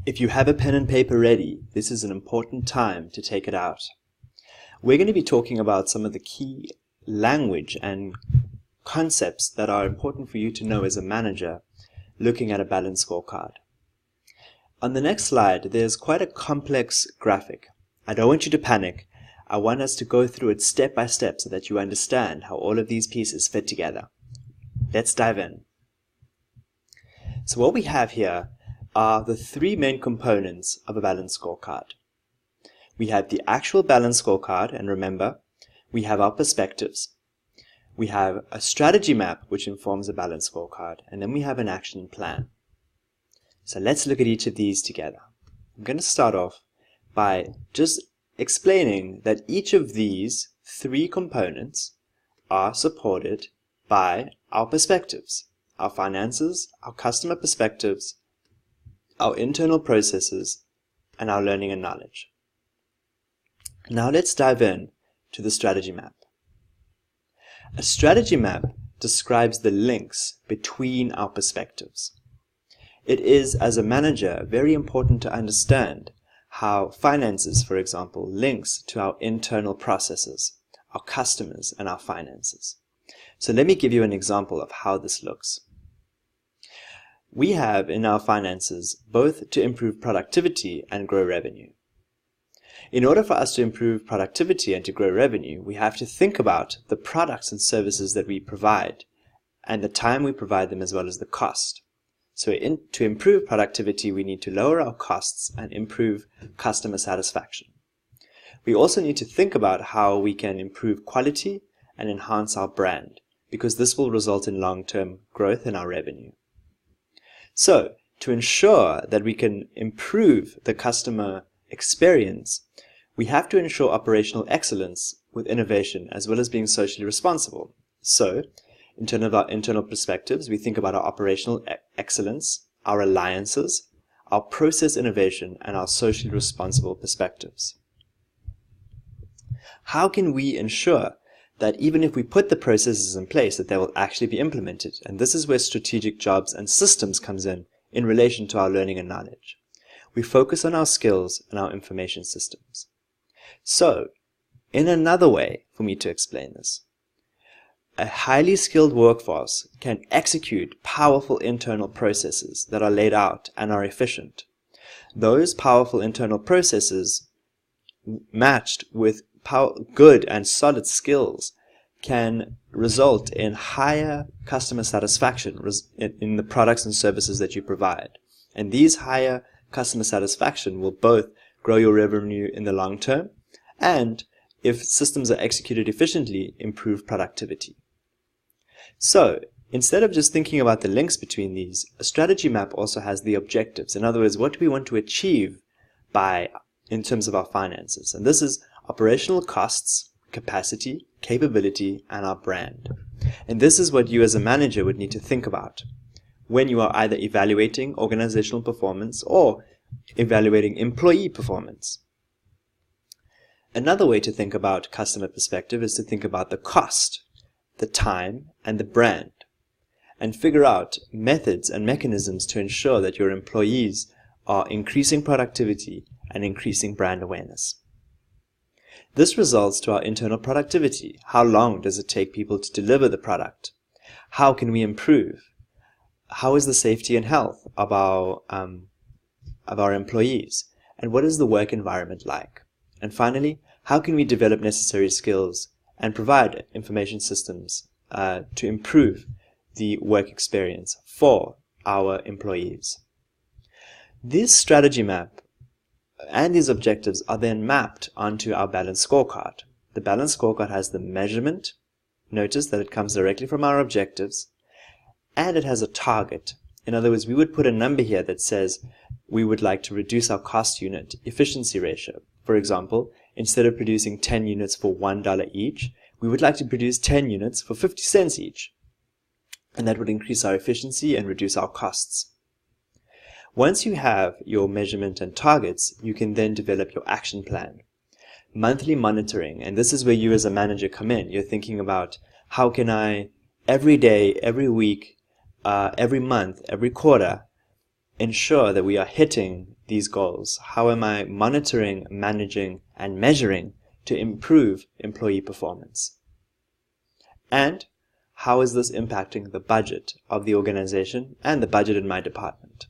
If you have a pen and paper ready, this is an important time to take it out. We're going to be talking about some of the key language and concepts that are important for you to know as a manager looking at a balanced scorecard. On the next slide, there's quite a complex graphic. I don't want you to panic. I want us to go through it step by step so that you understand how all of these pieces fit together. Let's dive in. So what we have here are the three main components of a balanced scorecard. We have the actual balanced scorecard, and remember, we have our perspectives. We have a strategy map which informs a balanced scorecard, and then we have an action plan. So let's look at each of these together. I'm going to start off by just explaining that each of these three components are supported by our perspectives, our finances, our customer perspectives, our internal processes, and our learning and knowledge. Now let's dive in to the strategy map. A strategy map describes the links between our perspectives. It is, as a manager, very important to understand how finances, for example, links to our internal processes, our customers, and our finances. So let me give you an example of how this looks. We have in our finances both to improve productivity and grow revenue. In order for us to improve productivity and to grow revenue, we have to think about the products and services that we provide and the time we provide them as well as the cost. So to improve productivity, we need to lower our costs and improve customer satisfaction. We also need to think about how we can improve quality and enhance our brand, because this will result in long-term growth in our revenue. So, to ensure that we can improve the customer experience, we have to ensure operational excellence with innovation as well as being socially responsible. So, in terms of our internal perspectives, we think about our operational excellence, our alliances, our process innovation, and our socially responsible perspectives. How can we ensure that even if we put the processes in place, that they will actually be implemented? And this is where strategic jobs and systems comes in relation to our learning and knowledge. We focus on our skills and our information systems. So, in another way for me to explain this, a highly skilled workforce can execute powerful internal processes that are laid out and are efficient. Those powerful internal processes matched with good and solid skills can result in higher customer satisfaction in the products and services that you provide. And these higher customer satisfaction will both grow your revenue in the long term and, if systems are executed efficiently, improve productivity. So, instead of just thinking about the links between these, a strategy map also has the objectives. In other words, what do we want to achieve in terms of our finances? And this is operational costs, capacity, capability, and our brand. And this is what you as a manager would need to think about when you are either evaluating organizational performance or evaluating employee performance. Another way to think about customer perspective is to think about the cost, the time, and the brand, and figure out methods and mechanisms to ensure that your employees are increasing productivity and increasing brand awareness. This results to our internal productivity. How long does it take people to deliver the product? How can we improve? How is the safety and health of our employees? And what is the work environment like? And finally, how can we develop necessary skills and provide information systems to improve the work experience for our employees? This strategy map and these objectives are then mapped onto our balanced scorecard. The balanced scorecard has the measurement. Notice that it comes directly from our objectives, and it has a target. In other words, we would put a number here that says we would like to reduce our cost unit efficiency ratio. For example, instead of producing 10 units for $1 each, we would like to produce 10 units for 50 cents each. And that would increase our efficiency and reduce our costs. Once you have your measurement and targets, you can then develop your action plan. Monthly monitoring, and this is where you as a manager come in. You're thinking about, how can I every day, every week, every month, every quarter, ensure that we are hitting these goals? How am I monitoring, managing, and measuring to improve employee performance? And how is this impacting the budget of the organization and the budget in my department?